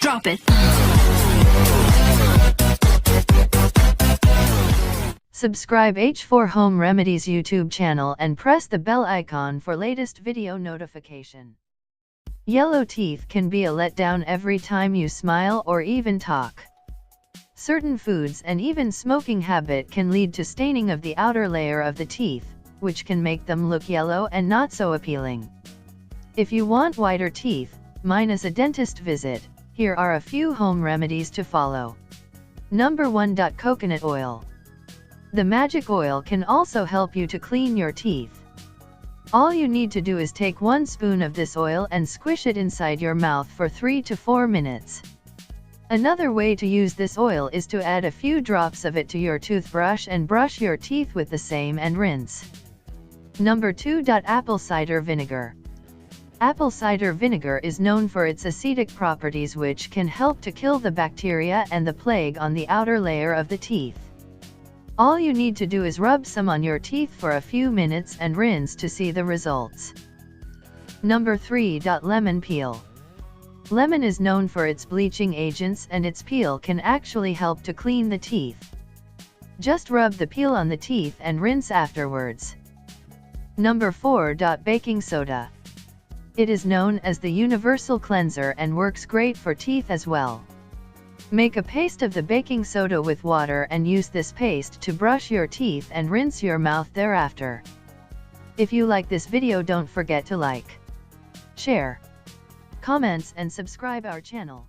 Drop it. Subscribe H4 Home Remedies YouTube channel and press the bell icon for latest video notification. Yellow teeth can be a letdown every time you smile or even talk. Certain foods and even smoking habit can lead to staining of the outer layer of the teeth, which can make them look yellow and not so appealing. If you want whiter teeth, minus a dentist visit, here are a few home remedies to follow. Number 1. Coconut oil. The magic oil can also help you to clean your teeth. All you need to do is take 1 spoon of this oil and squish it inside your mouth for 3 to 4 minutes. Another way to use this oil is to add a few drops of it to your toothbrush and brush your teeth with the same and rinse. Number 2. Apple cider vinegar. Apple cider vinegar is known for its acidic properties, which can help to kill the bacteria and the plague on the outer layer of the teeth. All you need to do is rub some on your teeth for a few minutes and rinse to see the results. Number 3. Lemon peel. Lemon is known for its bleaching agents, and its peel can actually help to clean the teeth. Just rub the peel on the teeth and rinse afterwards. Number 4. Baking soda. It is known as the universal cleanser and works great for teeth as well. Make a paste of the baking soda with water and use this paste to brush your teeth and rinse your mouth thereafter. If you like this video, don't forget to like, share, comments and subscribe our channel.